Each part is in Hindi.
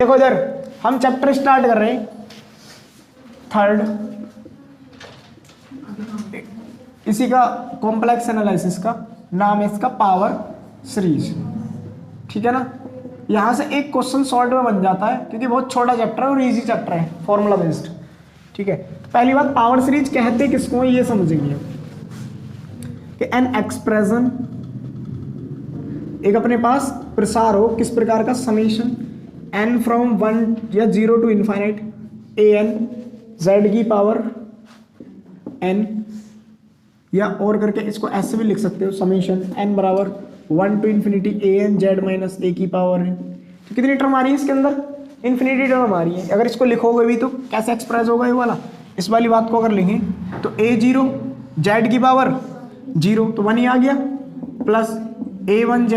देखो इधर हम चैप्टर स्टार्ट कर रहे हैं थर्ड, इसी का कॉम्प्लेक्स एनालिसिस का नाम है इसका पावर सीरीज। ठीक है ना। यहां से एक क्वेश्चन सॉल्व में बन जाता है क्योंकि बहुत छोटा चैप्टर है और इजी चैप्टर है, फॉर्मूला बेस्ड। ठीक है, तो पहली बात पावर सीरीज कहते किसको ये समझेंगे कि एन एक्सप्रेशन एक अपने पास प्रसार हो किस प्रकार का, समीशन n फ्रॉम 1 या 0 टू इनफाइनाइट an z की पावर n, या और करके इसको ऐसे भी लिख सकते हो समीशन n बराबर 1 to infinity an z minus a की पावर n। तो कितनी टर्म आ रही है इसके अंदर, इन्फिनिटी टर्म आ रही है। अगर इसको लिखोगे भी तो कैसे एक्सप्रेस होगा ये वाला, इस वाली बात को अगर लिखें तो a0 z की पावर 0 तो 1 ही आ गया, plus a1 z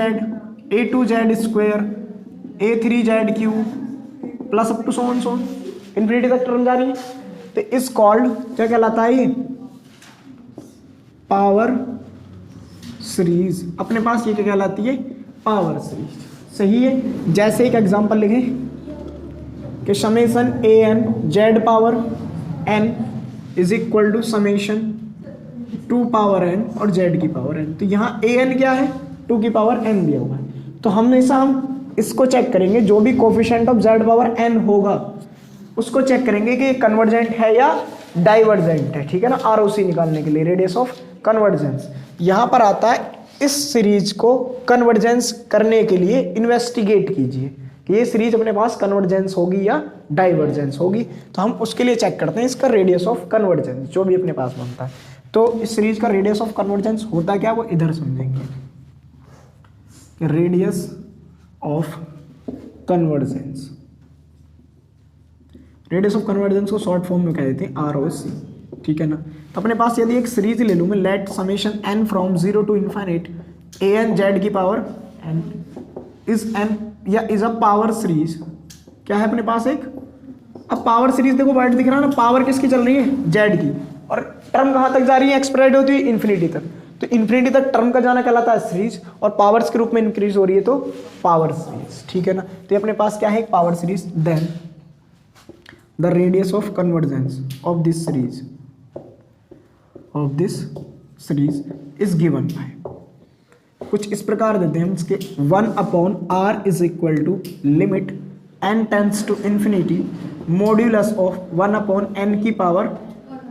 a2 z square a3 z cube plus up to सोन इन्फिनिटी तक टर्म जा रही है। तो इस कॉल्ड क्या कहलाता है ये, पावर सीरीज। अपने पास ये क्या कहलाती है, पावर सीरीज। सही है। जैसे एक एग्जांपल लिखें कि summation a N z power n is equal to summation 2 power n और जेड की पावर एन। तो यहाँ ए एन क्या है, 2 की पावर एन दिया हुआ है। तो हमेशा हम इसको चेक करेंगे, जो भी coefficient of z power n होगा उसको चेक करेंगे कि कन्वर्जेंट है या डाइवर्जेंट है। ठीक है ना, आरओसी निकालने के लिए, रेडियस ऑफ कन्वर्जेंस। यहां पर आता है इस सीरीज को कन्वर्जेंस करने के लिए इन्वेस्टिगेट कीजिए कि ये सीरीज अपने पास कन्वर्जेंस होगी या डाइवर्जेंस होगी। तो हम उसके लिए चेक करते हैं इसका रेडियस ऑफ कन्वर्जेंस जो भी अपने पास बनता है। तो इस सीरीज का रेडियस ऑफ कन्वर्जेंस होता क्या, वो इधर समझेंगे। Radius of convergence, radius of convergence को शॉर्ट फॉर्म में कह देते हैं आरओसी। ठीक है ना। तो अपने पास यदि एक सीरीज ले लूं मैं, let summation n from 0 to infinite an z की पावर n इज n या इज अ पावर सीरीज। क्या है अपने पास एक, अब पावर सीरीज देखो वर्ड दिख रहा है ना, पावर किसकी चल रही है, z की, और टर्म कहां तक जा रही है, एक्सप्रेड होती है इन्फिनिटी तक। तो इन्फिनिटी तक टर्म का जाना कहलाता है सीरीज, और पावर्स के रूप में इंक्रीज हो रही है तो पावर सीरीज। ठीक है ना। तो ये अपने पास क्या है, एक power series. Then the radius of convergence of this series is given by, कुछ इस प्रकार देते हैं हम इसके, 1/r is equal to limit n tends to infinity modulus of 1/n की पावर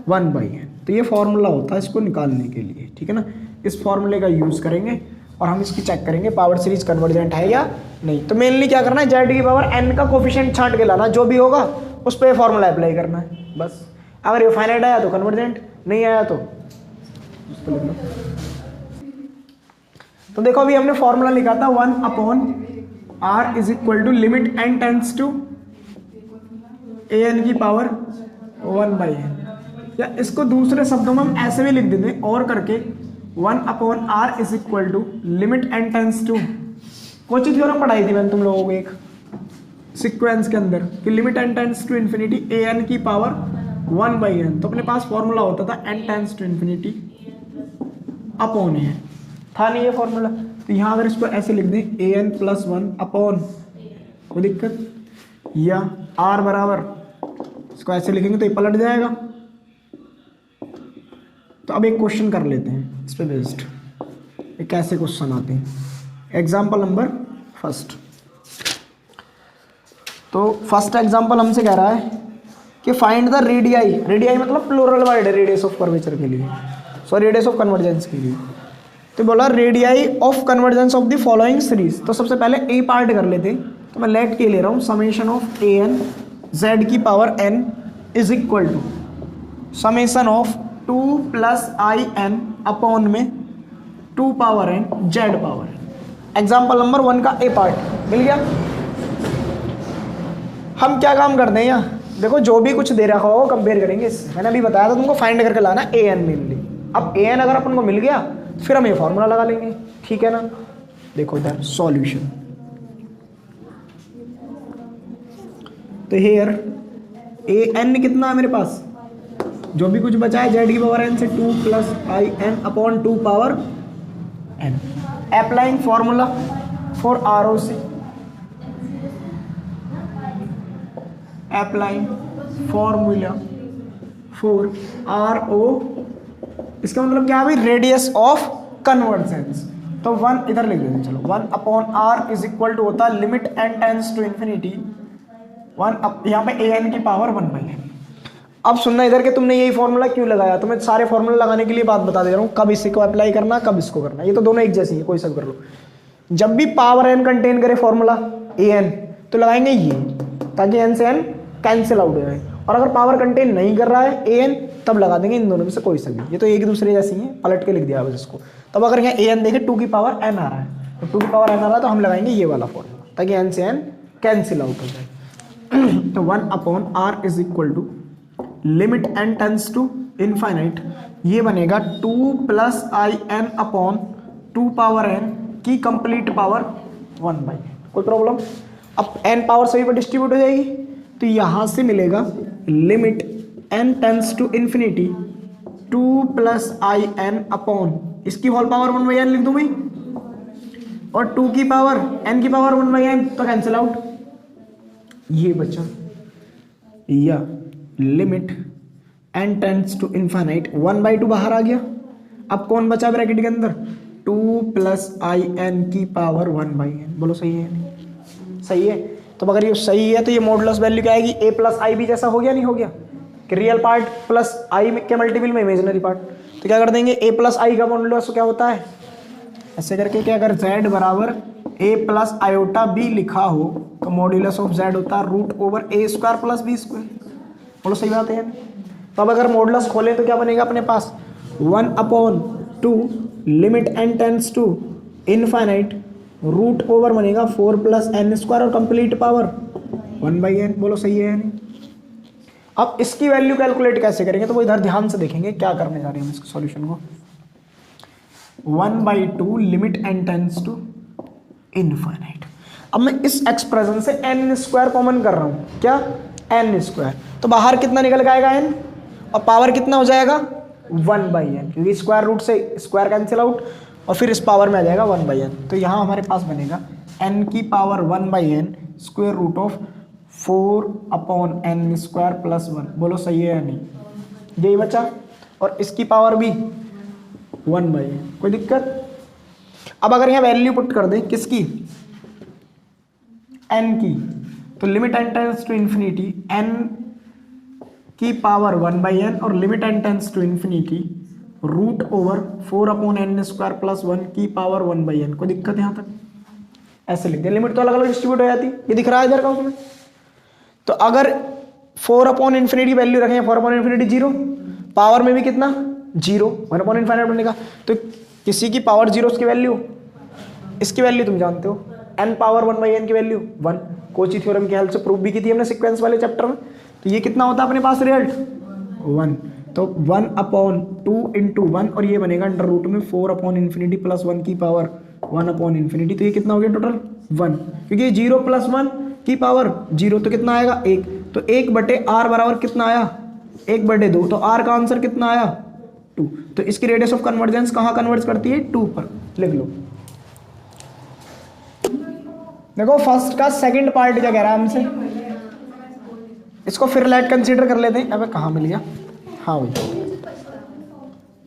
1/n। तो ये फॉर्मूला होता है इसको निकालने के लिए। ठीक है ना। इस फॉर्मूले का यूज करेंगे और हम इसकी चेक करेंगे पावर सीरीज कन्वर्जेंट है या नहीं। तो मेनली क्या करना है, जेड की पावर n का कोफिशिएंट छांट के लाना, जो भी होगा उस पर फॉर्मूला अप्लाई करना है बस। अगर ये फाइनाइट आया तो कन्वर्जेंट, नहीं आया तो लिख लो। तो देखो अभी हमने फॉर्मूला लिखा था 1/r is equal to limit n tends to an की पावर 1/n, या इसको दूसरे शब्दों में हम ऐसे भी लिख देते हैं और करके 1/r is equal to limit n tends to, Cauchy theorem पढ़ाई थी मैंने तुम लोगों को एक सीक्वेंस के अंदर कि limit n tends to infinity an की पावर 1/n। तो अपने पास फॉर्मूला होता था n tends to infinity upon an, था नहीं ये फॉर्मूला। तो यहाँ अगर इसको ऐसे लिख दें an प्लस 1 अपॉन, कोई दिक्कत, या r बराबर, इसको ऐसे लिखेंगे तो ये पलट जाएगा। तो अब एक क्वेश्चन कर लेते हैं इस पे बेस्ड, ये कैसे क्वेश्चन आते हैं। Example number first. तो फर्स्ट एग्जाम्पल हमसे कह रहा है कि फाइंड द रेडियाई, रेडियाई मतलब प्लूरल वर्ड है रेडियस ऑफ कर्वेचर के लिए, सॉरी रेडियस ऑफ कन्वर्जेंस के लिए। तो बोला radii of convergence of the following series. तो सबसे पहले ए पार्ट कर लेते हैं। तो मैं लेट के ले रहा हूँ, summation of A N Z की power n is equal to summation of 2 plus I N upon में 2 power n Z power n। Example number 1 का ए पार्ट मिल गया। हम क्या काम करते हैं यहाँ, देखो जो भी कुछ दे रखा हो कंपेयर करेंगे इससे। मैंने अभी बताया था तुमको फाइंड करके लाना ए एन मेनली। अब ए एन अगर अपन को मिल गया फिर हम ये फॉर्मूला लगा लेंगे। ठीक है ना। देखो इधर सॉल्यूशन, तो हेयर ए एन कितना है मेरे पास, जो भी कुछ बचा है जेड की पावर एन से 2 plus I N upon 2 power n. Applying formula for R O C, applying formula for R O, इसका मतलब क्या है भाई, रेडियस ऑफ कन्वर्जेंस। तो 1 इधर लिख देते, चलो 1/r इज इक्वल टू होता है limit n tends to infinity 1 यहाँ पे an की पावर 1/n। अब सुनना इधर के, तुमने यही फॉर्मूला क्यों लगाया, तो मैं सारे फॉर्मूला लगाने के लिए बात बता दे रहा हूँ, कब इसको अप्लाई करना कब इसको करना, ये तो दोनों एक जैसी है, कोई सब कर लो। जब भी पावर n कंटेन करे फॉर्मूला an तो लगाएंगे ये, ताकि n से n कैंसिल आउट हो जाए, और अगर पावर कंटेन नहीं कर रहा है an तब लगा देंगे इन दोनों में से कोई सा भी, ये तो एक दूसरे जैसी है, पलट के लिख दिया बस इसको। तब अगर यहाँ an देखे 2 की पावर n आ रहा है, तो 2 की पावर n आ रहा है तो हम लगाएंगे ये वाला फॉर्मूला, ताकि n से n कैंसिल आउट हो जाए। तो 1/r is equal to limit n tends to infinite, ये बनेगा 2 + in अपॉन 2 पावर n की कंप्लीट पावर 1/n। कोई प्रॉब्लम? अब n पावर सभी पर डिस्ट्रीब्यूट हो जाएगी, तो यहां से मिलेगा limit n tends to infinity 2 + in upon इसकी होल पावर 1/n लिख दूं भाई, और 2 की पावर n की पावर 1/n तो कैंसिल आउट, ये बचा, या limit n tends to infinite 1/2 बाहर आ गया। अब कौन बचा ब्रैकेट के अंदर, 2 + in की पावर 1/n। बोलो सही है नहीं? सही है। तो अगर ये सही है तो ये मॉडुलस वैल्यू क्या आएगी, a + i भी जैसा हो गया नहीं हो गया कि रियल पार्ट प्लस i के मल्टीपल में इमेजिनरी पार्ट। तो क्या कर देंगे, a + i का मॉडुलस क्या होता है, ऐसे करके कि अगर z बराबर a + i लिखा हो तो मॉडुलस ऑफ z होता है √a² + b²। बोलो सही बात है। तो अब अगर मॉडुलस खोलें तो क्या बनेगा अपने पास, 1/2 limit n tends to infinite √ओवर बनेगा 4 + n² और कंप्लीट पावर 1/n। बोलो सही है या नहीं? अब इसकी वैल्यू कैलकुलेट कैसे करेंगे, तो वो इधर ध्यान से देखेंगे क्या करने जा रहे हैं हम इसके सॉल्यूशन को। 1/2 limit n tends to infinite. अब मैं इस एक्सप्रेशन से n² कॉमन कर रहा हूं, क्या n², तो बाहर कितना निकल आएगा n, और पावर कितना हो जाएगा 1/n, क्योंकि स्क्वायर रूट से स्क्वायर कैंसिल आउट, और फिर इस पावर में आ जाएगा 1/n। तो यहाँ हमारे पास बनेगा n की पावर 1/n √4/n² + 1। बोलो सही है या नहीं? यही बचा, और इसकी पावर भी 1/n। कोई दिक्कत? अब अगर यहाँ वैल्यू पुट कर दे किसकी, n की, तो limit n tends to infinity n की पावर 1/n और limit n tends to infinity √4/n² + 1 की पावर 1/n। कोई दिक्कत यहाँ तक? ऐसे लिख दिया, लिमिट तो अलग अलग डिस्ट्रीब्यूट हो जाती, ये दिख रहा है इधर का उसमें। तो अगर 4/∞ वैल्यू रखें, 4/∞ 0, पावर में भी कितना 0, 1/∞ बनेगा। तो किसी की पावर 0 उसकी वैल्यू, इसकी वैल्यू तुम जानते हो, n पावर 1/n की वैल्यू 1, कोची थ्योरम की हेल्प से प्रूफ भी की थी हमने सीक्वेंस वाले चैप्टर में। तो ये कितना होता है अपने पास रिजल्ट 1, तो 1/2 × 1, और ये बनेगा √ में 4/∞ + 1 की पावर 1/∞। तो ये कितना हो गया टोटल 1, क्योंकि 0 + 1 की पावर 0, तो कितना आएगा 1, तो 1/r बराबर कितना आया 1/2, तो r का आंसर कितना आया 2। तो इसकी रेडियस ऑफ कन्वर्जेंस कहाँ कन्वर्ज करती है 2 पर, लिख लो। देखो फर्स्ट का सेकंड पार्ट क्या कह रहा है हमसे, इसको फिर लेट कंसीडर कर लेते हैं। अबे कहाँ मिल गया, हाँ भाई,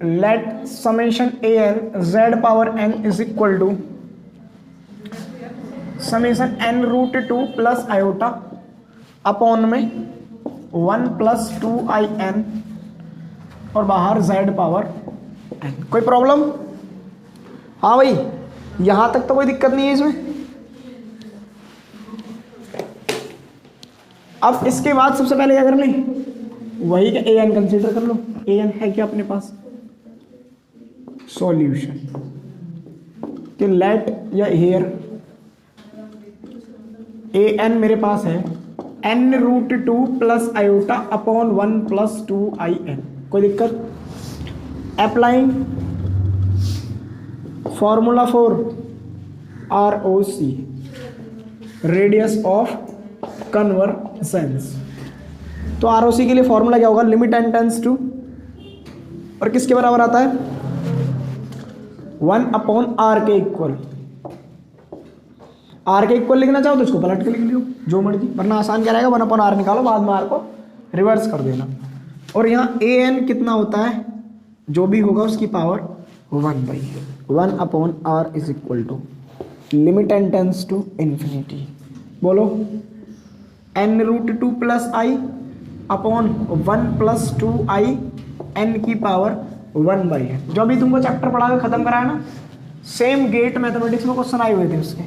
let summation an z power n is equal to summation n √2 + i अपॉन में 1 + 2in और बाहर z पावर n। कोई प्रॉब्लम? हाँ भाई, यहां तक तो कोई दिक्कत नहीं है इसमें। अब इसके बाद सबसे पहले क्या करना है, वही का an कंसीडर कर लो। an है क्या अपने पास, सॉल्यूशन कि लेट या हियर an मेरे पास है n √2 + i अपॉन 1 + 2in। कोई दिक्कत? Applying formula for ROC, radius of convergence. तो ROC के लिए फॉर्मूला क्या होगा, लिमिट n टेंड्स टू, और किसके बराबर आता है 1/r के इक्वल, आर के इक्वल लिखना चाहो तो इसको पलट के लिख लियो, जो मर्जी, वरना आसान क्या रहेगा, 1/r निकालो, बाद में r को रिवर्स कर देना। और यहाँ ए एन कितना होता है, जो भी होगा उसकी power 1/r is equal to limit n tends to infinity, बोलो n√2 plus i upon 1 plus 2i n की पावर 1/n। जो अभी तुमको चैप्टर पढ़ा के खत्म कराया ना, सेम गेट मैथमेटिक्स में क्वेश्चन आए हुए थे उसके,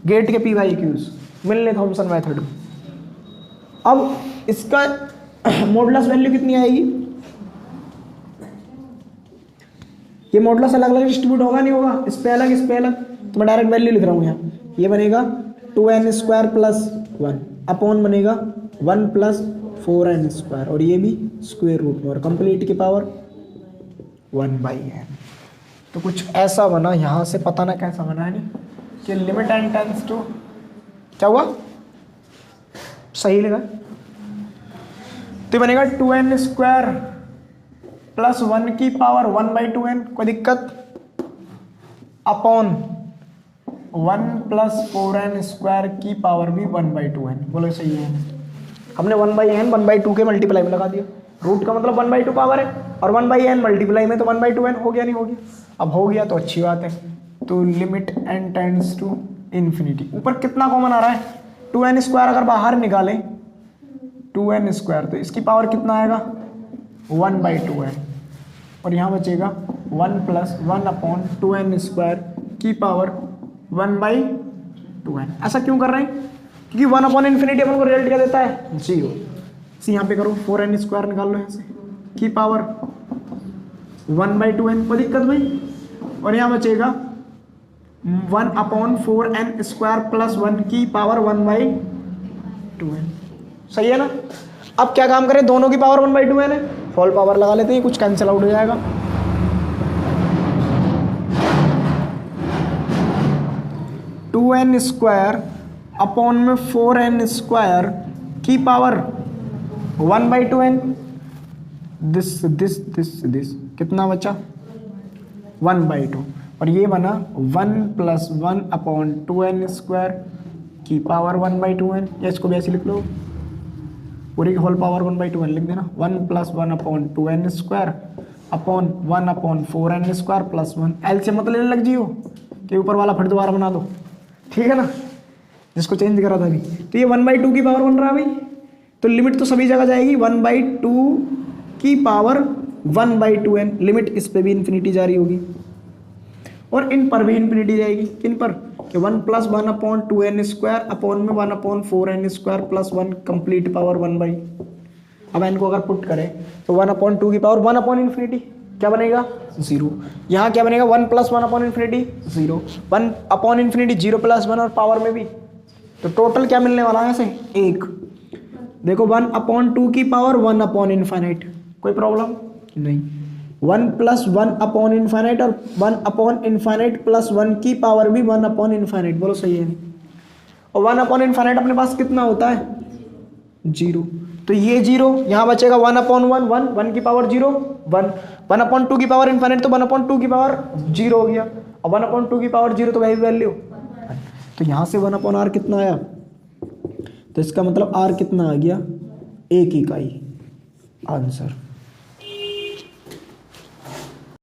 गेट के PYQs मिलने थॉमसन मेथड। अब इसका मॉडुलस वैल्यू कितनी आएगी, ये मॉडुलस अलग अलग डिस्ट्रीब्यूट होगा नहीं होगा, इस पे अलग, इस पे अलग, तो मैं डायरेक्ट वैल्यू लिख रहा हूँ यहाँ, ये बनेगा 2n² प्लस 1 अपॉन बनेगा 1 प्लस 4n², और ये भी स्क्वायर रूट में, और कंप्लीट की पावर 1/n। तो कुछ ऐसा बना, यहाँ से पता ना कैसा बना है नहीं कि लिमिट n टेंस टू क्या हुआ, सही लगा, तो बनेगा 2n² प्लस 1 की पावर 1/2n, कोई दिक्कत, अपॉन 1 प्लस 4n² की पावर भी 1/2n, बोलो सही है। हमने 1/n 1/2 के मल्टीप्लाई में लगा दिया, रूट का मतलब 1/2 पावर है, और 1/n मल्टीप्लाई में तो 1/2n हो गया, नहीं हो गया, अब हो गया तो अच्छी बात है। तो limit n tends to infinity, ऊपर कितना कॉमन आ रहा है, 2n² अगर बाहर निकालें 2n², तो इसकी पावर कितना आएगा 1/2n, और यहाँ बचेगा 1 प्लस 1/2n² की पावर 1/2n। ऐसा क्यों कर रहे हैं, क्योंकि 1/∞ अपन को रिजल्ट क्या देता है 0। इसी यहाँ पे करो 4n² निकाल लो यहाँ से, की पावर 1/2n, कोई दिक्कत भाई, और यहाँ बचेगा 1/4n² प्लस 1 की पावर 1/2n, सही है ना। अब क्या काम करें, दोनों की पावर 1/2n है, होल पावर लगा लेते हैं, कुछ कैंसिल आउट हो जाएगा। टू n² अपॉन में 4n² की पावर 1/2n, दिस कितना बचा 1/2, और ये बना 1 प्लस 1/2n² की पावर 1/2n, या इसको भी ऐसे लिख लो, पूरी की होल पावर 1/2n लिख देना, 1 plus 1/2n² upon 1/4n² plus 1, LCM मतलब लेने लग जियो कि ऊपर वाला फिर दोबारा बना दो, ठीक है ना, जिसको चेंज करा था अभी। तो ये 1/2 की पावर बन रहा है भाई, तो लिमिट तो सभी जगह जाएगी 1/2 की पावर 1/2n, लिमिट इस पे भी इन्फिनिटी जारी होगी, और इन पर भी इन्फिनिटी जाएगी, किन पर, कि 1 प्लस 1/2n² अपॉन में 1/4n² प्लस 1 कंप्लीट पावर 1/। अब n को अगर पुट करें तो 1/2 की पावर 1/∞ क्या बनेगा 0, यहाँ क्या बनेगा 1 प्लस 1/∞ 0, 1/∞ 0 प्लस 1, और पावर में भी, तो टोटल क्या मिलने वाला है ऐसे 1। देखो 1/2 की पावर 1/∞, कोई प्रॉब्लम नहीं, 1 प्लस 1/∞ और 1/∞ प्लस 1 की पावर भी 1/∞, बोलो सही है नहीं, और 1/∞ अपने पास कितना होता है 0, तो ये 0 यहाँ बचेगा 1/1, 1 की पावर 0, 1/2 की पावर इन्फाइनाइट, तो 1/2 की पावर 0 हो गया, और 1/2 की पावर 0 तो वही वैल्यू, तो यहाँ से 1/r कितना आया, तो इसका मतलब r कितना आ गया 1 इकाई, आंसर।